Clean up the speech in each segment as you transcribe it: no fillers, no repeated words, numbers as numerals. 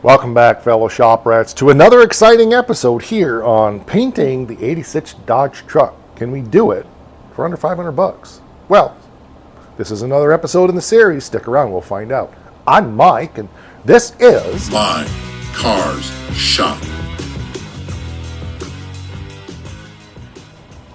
Welcome back, fellow shop rats, to another exciting episode here on painting the 86 Dodge truck. Can we do it for under 500 bucks? Well, this is another episode in the series. Stick around, we'll find out. I'm Mike, and this is My Cars Shop.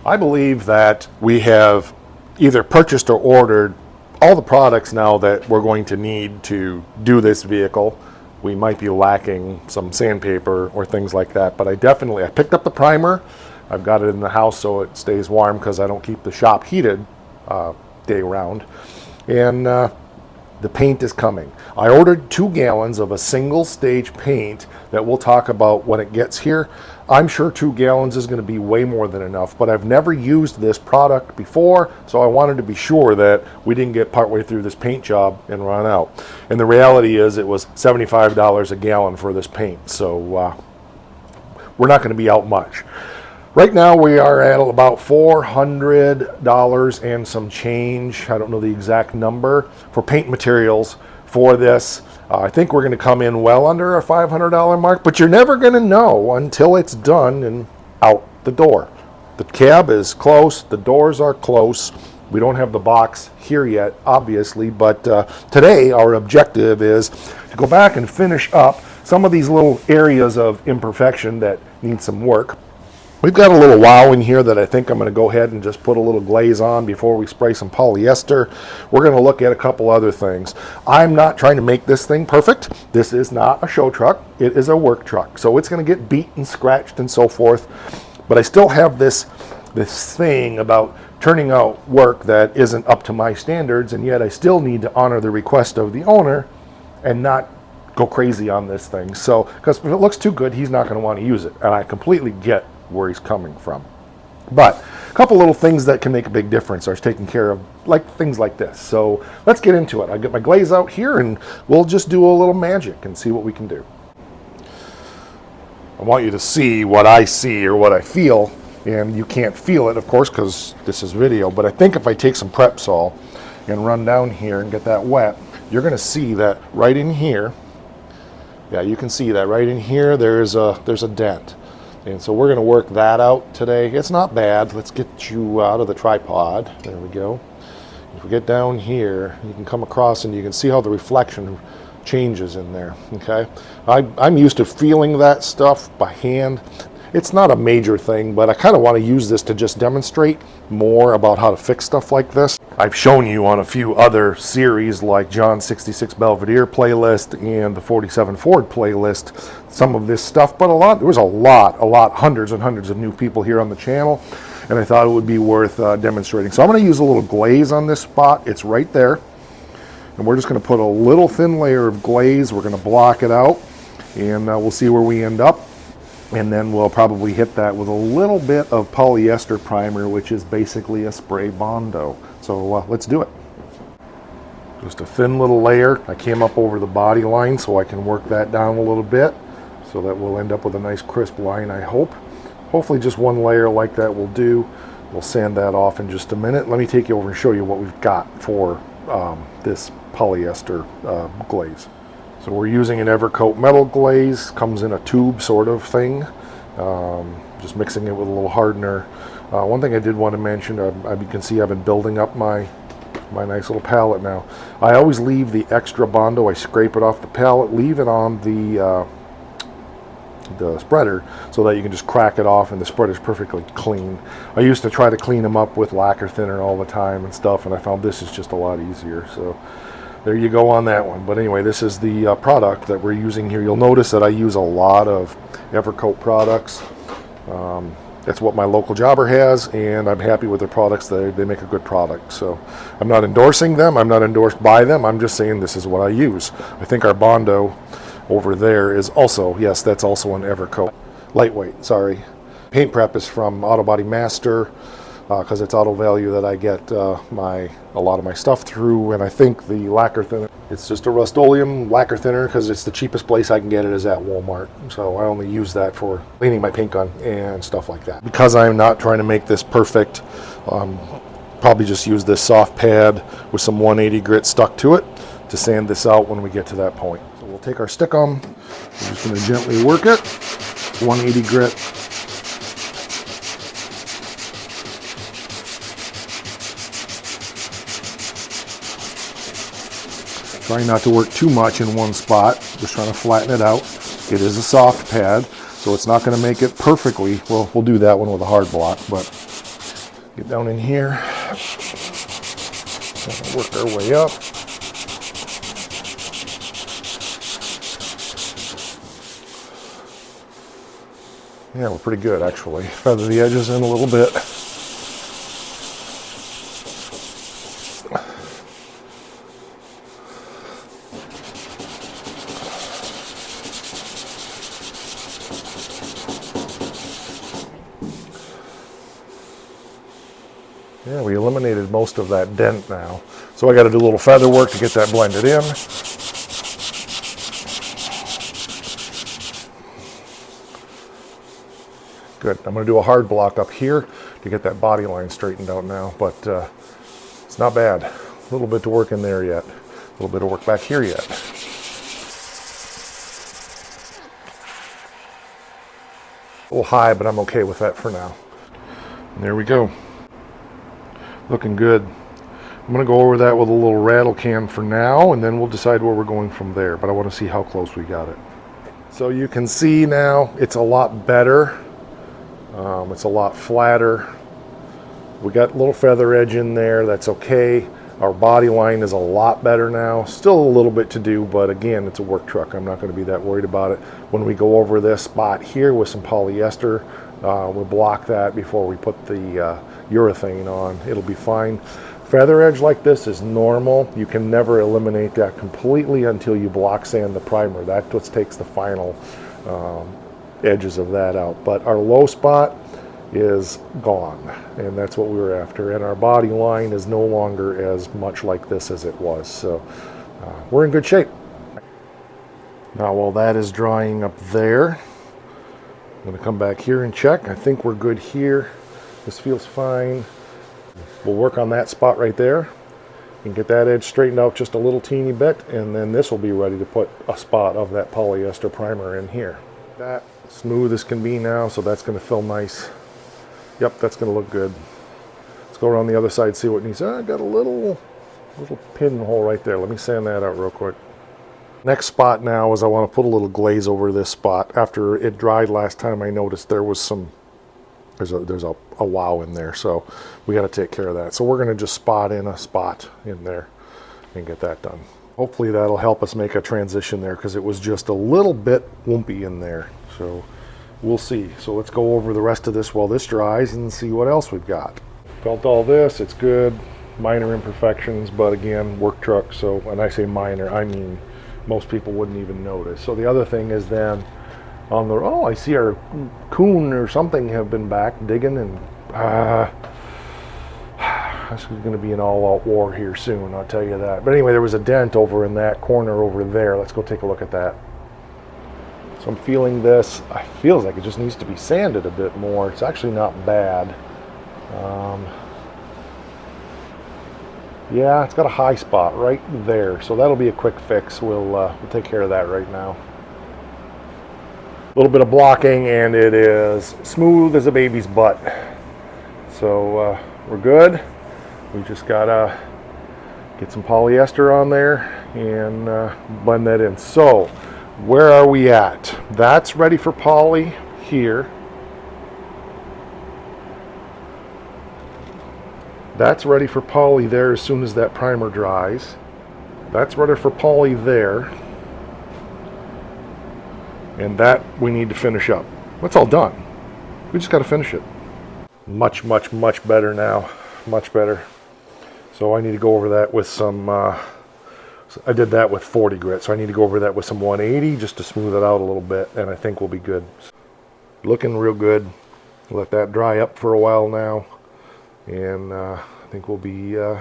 I believe that we have either purchased or ordered all the products now that we're going to need to do this vehicle. We might be lacking some sandpaper or things like that, but I picked up the primer. I've got it in the house so it stays warm because I don't keep the shop heated day round. And the paint is coming. I ordered 2 gallons of a single stage paint that we'll talk about when it gets here. I'm sure 2 gallons is going to be way more than enough, but I've never used this product before, so I wanted to be sure that we didn't get partway through this paint job and run out. And the reality is it was $75 a gallon for this paint, so we're not going to be out much. Right now we are at about $400 and some change. I don't know the exact number for paint materials for this. I think we're going to come in well under a $500 mark, but you're never going to know until it's done and out the door. The cab is close, the doors are close. We don't have the box here yet, obviously, but today our objective is to go back and finish up some of these little areas of imperfection that need some work. We've got a little wow in here that I think I'm going to go ahead and just put a little glaze on before we spray some polyester. We're going to look at a couple other things. I'm not trying to make this thing perfect. This is not a show truck. It is a work truck. So it's going to get beat and scratched and so forth. But I still have this thing about turning out work that isn't up to my standards, and yet I still need to honor the request of the owner and not go crazy on this thing. So, because if it looks too good, he's not going to want to use it. And I completely get where he's coming from. But a couple little things that can make a big difference are taken care of, like things like this. So let's get into it. I'll get my glaze out here and we'll just do a little magic and see what we can do. I want you to see what I see or what I feel, and you can't feel it, of course, because this is video, but I think if I take some Prep Sol and run down here and get that wet, you're going to see that right in here. Yeah, you can see that right in here there's a dent. And so we're going to work that out today. It's not bad. Let's get you out of the tripod. There we go. If we get down here, you can come across and you can see how the reflection changes in there. Okay, I'm used to feeling that stuff by hand. It's not a major thing, but I kind of want to use this to just demonstrate more about how to fix stuff like this. I've shown you on a few other series like John's 66 Belvedere playlist and the 47 Ford playlist, some of this stuff, but there was a lot, hundreds and hundreds of new people here on the channel, and I thought it would be worth demonstrating. So I'm going to use a little glaze on this spot. It's right there, and we're just going to put a little thin layer of glaze. We're going to block it out, and we'll see where we end up. And then we'll probably hit that with a little bit of polyester primer, which is basically a spray Bondo. So let's do it. Just a thin little layer. I came up over the body line so I can work that down a little bit so that we'll end up with a nice crisp line, I hope. Hopefully just one layer like that will do. We'll sand that off in just a minute. Let me take you over and show you what we've got for this polyester glaze. So we're using an Evercoat metal glaze, comes in a tube sort of thing, just mixing it with a little hardener. One thing I did want to mention, you can see I've been building up my nice little palette now. I always leave the extra Bondo, I scrape it off the palette, leave it on the spreader so that you can just crack it off and the spreader's perfectly clean. I used to try to clean them up with lacquer thinner all the time and stuff, and I found this is just a lot easier. So there you go on that one. But anyway, this is the product that we're using here. You'll notice that I use a lot of Evercoat products. That's what my local jobber has, and I'm happy with their products. They make a good product. So I'm not endorsing them. I'm not endorsed by them. I'm just saying this is what I use. I think our Bondo over there is also, yes, that's also an Evercoat. Lightweight, sorry. Paint Prep is from Auto Body Master, because it's Auto Value that I get a lot of my stuff through, and I think the lacquer thinner, it's just a Rust-Oleum lacquer thinner because it's the cheapest place I can get it is at Walmart. So I only use that for cleaning my paint gun and stuff like that. Because I'm not trying to make this perfect, probably just use this soft pad with some 180 grit stuck to it to sand this out when we get to that point. So we'll take our Stickum. We're just going to gently work it. 180 grit. Trying not to work too much in one spot, just trying to flatten it out. It is a soft pad, so it's not going to make it perfectly. Well, we'll do that one with a hard block, but get down in here, work our way up. Yeah, we're pretty good actually. Feather the edges in a little bit. Yeah, we eliminated most of that dent now. So I got to do a little feather work to get that blended in. Good. I'm going to do a hard block up here to get that body line straightened out now, but it's not bad. A little bit to work in there yet. A little bit of work back here yet. A little high, but I'm okay with that for now. And there we go. Looking good. I'm going to go over that with a little rattle can for now, and then we'll decide where we're going from there, but I want to see how close we got it. So you can see now it's a lot better. It's a lot flatter. We got a little feather edge in there, that's okay. Our body line is a lot better now. Still a little bit to do, but again, it's a work truck. I'm not going to be that worried about it. When we go over this spot here with some polyester, we'll block that before we put the urethane on. It'll be fine. Feather edge like this is normal. You can never eliminate that completely until you block sand the primer. That's what takes the final edges of that out. But our low spot is gone, and that's what we were after. And our body line is no longer as much like this as it was. So we're in good shape. Now while that is drying up there, I'm going to come back here and check. I think we're good here. This feels fine. We'll work on that spot right there and get that edge straightened out just a little teeny bit, and then this will be ready to put a spot of that polyester primer in here. That smooth as can be now, so that's going to fill nice. Yep, that's going to look good. Let's go around the other side, see what needs. I got a little pinhole right there. Let me sand that out real quick. Next spot now is I want to put a little glaze over this spot. After it dried last time, I noticed there was there's a wow in there, so we got to take care of that. So we're going to just spot in a spot in there and get that done. Hopefully that'll help us make a transition there, because it was just a little bit lumpy in there. So we'll see. So let's go over the rest of this while this dries and see what else we've got. Felt all this, it's good. Minor imperfections, but again, work truck. So when I say minor, I mean most people wouldn't even notice. So the other thing is then on the, oh, I see our coon or something have been back digging, and this is going to be an all-out war here soon, I'll tell you that. But anyway, there was a dent over in that corner over there. Let's go take a look at that. So I'm feeling this. It feels like it just needs to be sanded a bit more. It's actually not bad. Yeah, it's got a high spot right there, so that'll be a quick fix. We'll take care of that right now. A little bit of blocking, and it is smooth as a baby's butt. So we're good. We just gotta get some polyester on there and blend that in. So where are we at? That's ready for poly here. That's ready for poly there as soon as that primer dries. That's ready for poly there. And that we need to finish up. That's all done. We just got to finish it. Much, much, much better now. Much better. So I need to go over that with some, I did that with 40 grit, so I need to go over that with some 180 just to smooth it out a little bit, and I think we'll be good. Looking real good. Let that dry up for a while now. And I think we'll be, I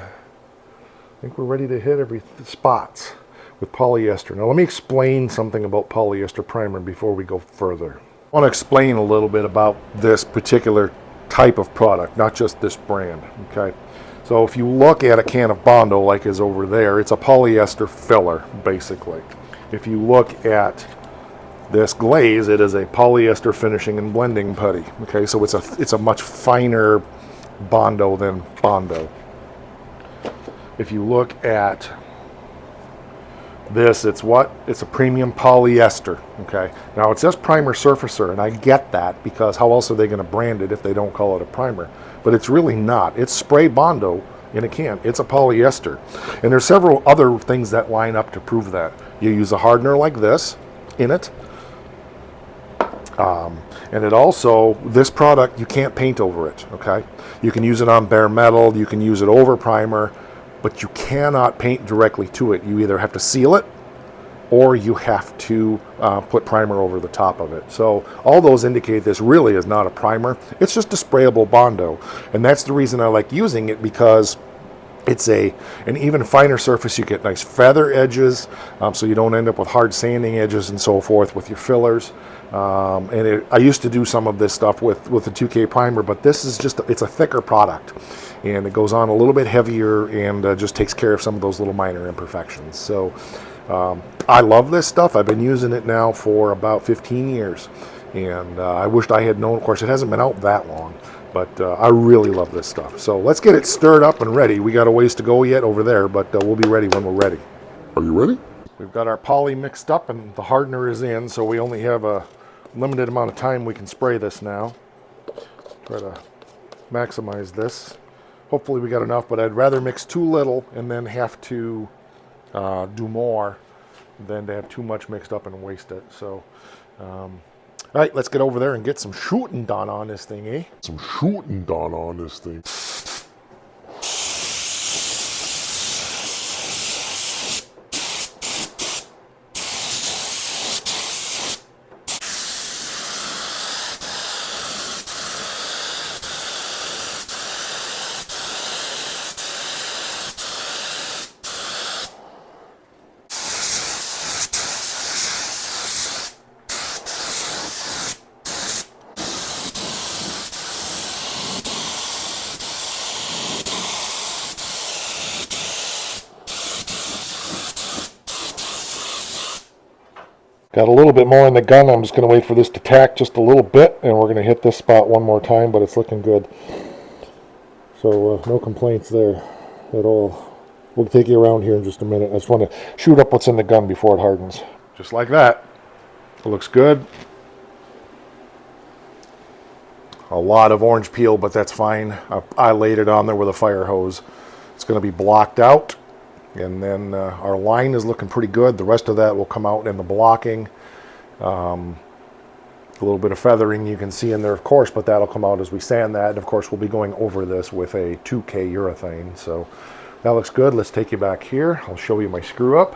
think we're ready to hit every spots with polyester. Now let me explain something about polyester primer before we go further. I want to explain a little bit about this particular type of product, not just this brand, okay? So if you look at a can of Bondo like is over there, it's a polyester filler, basically. If you look at this glaze, it is a polyester finishing and blending putty. Okay, so it's a much finer Bondo than Bondo. If you look at this, it's a premium polyester. Okay, now it says primer surfacer, and I get that because how else are they going to brand it if they don't call it a primer? But it's really not. It's spray Bondo in a can. It's a polyester, and there's several other things that line up to prove that. You use a hardener like this in it. And it also, this product, you can't paint over it, okay? You can use it on bare metal, you can use it over primer, but you cannot paint directly to it. You either have to seal it, or you have to put primer over the top of it. So all those indicate this really is not a primer. It's just a sprayable Bondo. And that's the reason I like using it, because it's an even finer surface. You get nice feather edges, so you don't end up with hard sanding edges and so forth with your fillers. I used to do some of this stuff with the 2K primer, but this is it's a thicker product, and it goes on a little bit heavier and just takes care of some of those little minor imperfections. So I love this stuff. I've been using it now for about 15 years, and I wished I had known. Of course, it hasn't been out that long, but I really love this stuff. So let's get it stirred up and ready. We got a ways to go yet over there, but we'll be ready when we're ready. Are you ready? We've got our poly mixed up and the hardener is in, so we only have a limited amount of time we can spray this now. Try to maximize this. Hopefully we got enough, but I'd rather mix too little and then have to do more than to have too much mixed up and waste it. So, all right, let's get over there and get some shooting done on this thing, eh? Some shooting done on this thing. Got a little bit more in the gun. I'm just going to wait for this to tack just a little bit, and we're going to hit this spot one more time, but it's looking good. So no complaints there at all. We'll take you around here in just a minute. I just want to shoot up what's in the gun before it hardens. Just like that. It looks good. A lot of orange peel, but that's fine. I laid it on there with a fire hose. It's going to be blocked out. And then our line is looking pretty good. The rest of that will come out in the blocking. A little bit of feathering you can see in there, of course, but that'll come out as we sand that. And of course, we'll be going over this with a 2K urethane. So that looks good. Let's take you back here. I'll show you my screw up.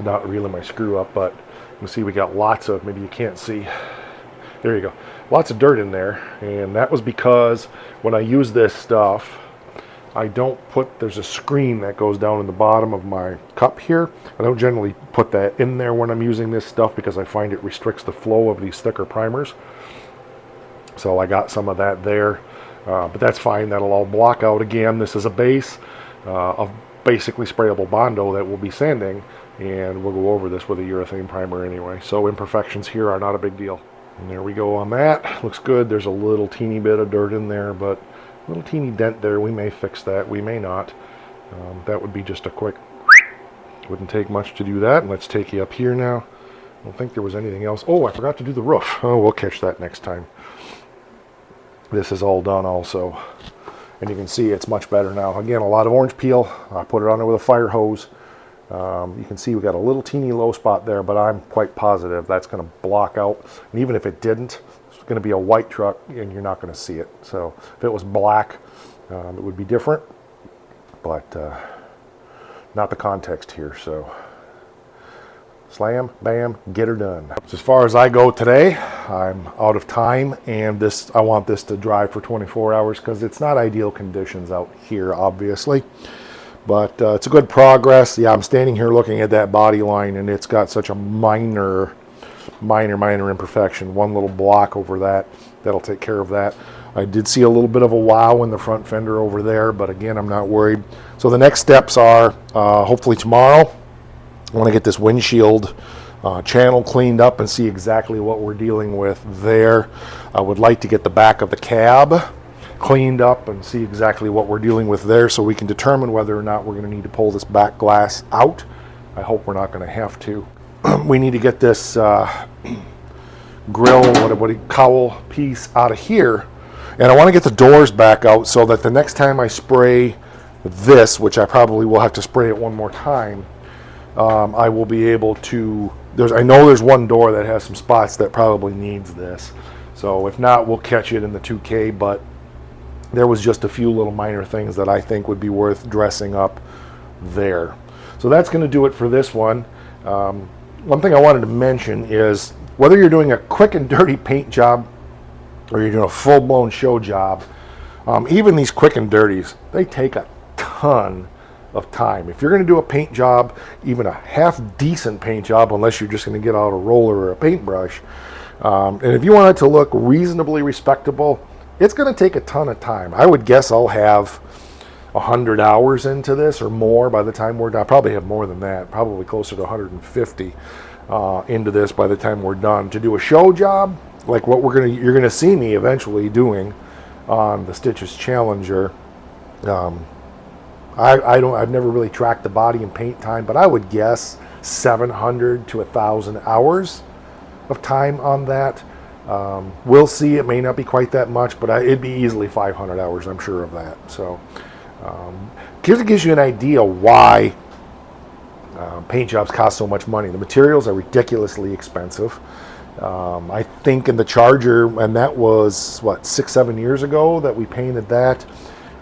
Not really my screw up, but you can see we got lots of, maybe you can't see. There you go. Lots of dirt in there. And that was because when I use this stuff, I don't put, there's a screen that goes down in the bottom of my cup here. I don't generally put that in there when I'm using this stuff because I find it restricts the flow of these thicker primers. So I got some of that there, but that's fine. That'll all block out. Again, this is a base of basically sprayable Bondo that we'll be sanding, and we'll go over this with a urethane primer anyway. So imperfections here are not a big deal. And there we go on that. Looks good. There's a little teeny bit of dirt in there, but little teeny dent there. We may fix that. We may not. That would be just a quick, wouldn't take much to do that. And let's take you up here now. I don't think there was anything else. Oh, I forgot to do the roof. Oh, we'll catch that next time. This is all done also. And you can see it's much better now. Again, a lot of orange peel. I put it on there with a fire hose. You can see we got a little teeny low spot there, but I'm quite positive that's going to block out. And even if it didn't, going to be a white truck and you're not going to see it. So if it was black, it would be different, but not the context here. So slam, bam, get her done. As far as I go today, I'm out of time, and I want this to dry for 24 hours because it's not ideal conditions out here, obviously, but it's a good progress. Yeah, I'm standing here looking at that body line, and it's got such a minor imperfection. One little block over that'll take care of that. I did see a little bit of a wow in the front fender over there, but again, I'm not worried. So the next steps are hopefully tomorrow I want to get this windshield channel cleaned up and see exactly what we're dealing with there. I would like to get the back of the cab cleaned up and see exactly what we're dealing with there so we can determine whether or not we're going to need to pull this back glass out. I hope we're not going to have to. We need to get this grill, cowl piece out of here. And I want to get the doors back out so that the next time I spray this, which I probably will have to spray it one more time, I will be able to, I know there's one door that has some spots that probably needs this. So if not, we'll catch it in the 2K, but there was just a few little minor things that I think would be worth dressing up there. So that's going to do it for this one. One thing I wanted to mention is whether you're doing a quick and dirty paint job or you're doing a full-blown show job, even these quick and dirties, they take a ton of time. If you're going to do a paint job, even a half-decent paint job, unless you're just going to get out a roller or a paintbrush, and if you want it to look reasonably respectable, it's going to take a ton of time. I would guess I'll have 100 hours into this or more by the time we're done. I probably have more than that, probably closer to 150 into this by the time we're done. To do a show job, like what you're gonna see me eventually doing on the Stitches Challenger. I've never really tracked the body and paint time, but I would guess 700 to 1,000 hours of time on that. We'll see. It may not be quite that much, but it'd be easily 500 hours. I'm sure of that. So, it gives you an idea why paint jobs cost so much money. The materials are ridiculously expensive. I think in the Charger, and that was what, 6-7 years ago that we painted that.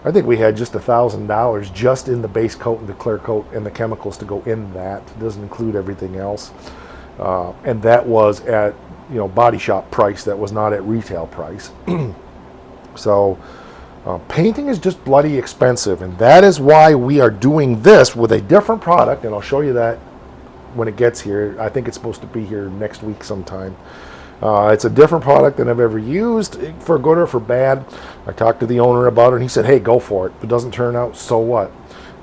I think we had just $1,000 just in the base coat and the clear coat and the chemicals to go in that. It doesn't include everything else. And that was at body shop price. That was not at retail price. So painting is just bloody expensive, and that is why we are doing this with a different product, and I'll show you that when it gets here. I think it's supposed to be here next week sometime. It's a different product than I've ever used, for good or for bad. I talked to the owner about it, and he said, hey, go for it. If it doesn't turn out, so what?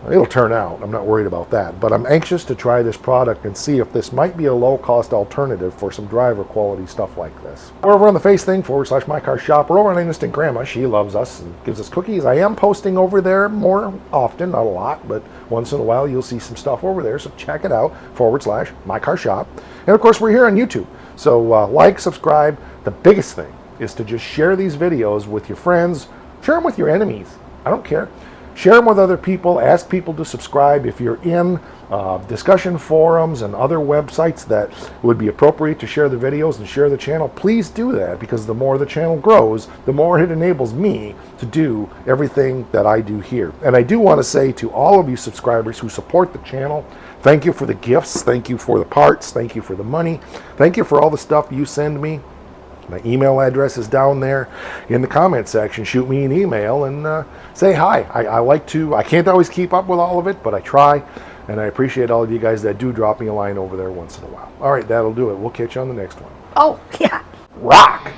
It'll turn out. I'm not worried about that. But I'm anxious to try this product and see if this might be a low-cost alternative for some driver quality stuff like this. We're over on the face thing /mycarshop. We're over on Instant Grandma. She loves us and gives us cookies. I am posting over there more often, not a lot, but once in a while you'll see some stuff over there. So check it out /mycarshop. And of course, we're here on YouTube. So like, subscribe. The biggest thing is to just share these videos with your friends. Share them with your enemies. I don't care. Share them with other people. Ask people to subscribe. If you're in discussion forums and other websites that would be appropriate to share the videos and share the channel, please do that, because the more the channel grows, the more it enables me to do everything that I do here. And I do want to say to all of you subscribers who support the channel, thank you for the gifts, thank you for the parts, thank you for the money, thank you for all the stuff you send me. My email address is down there in the comment section. Shoot me an email and say hi. I can't always keep up with all of it, but I try, and I appreciate all of you guys that do drop me a line over there once in a while. All right, that'll do it. We'll catch you on the next one. Oh, yeah. Rock!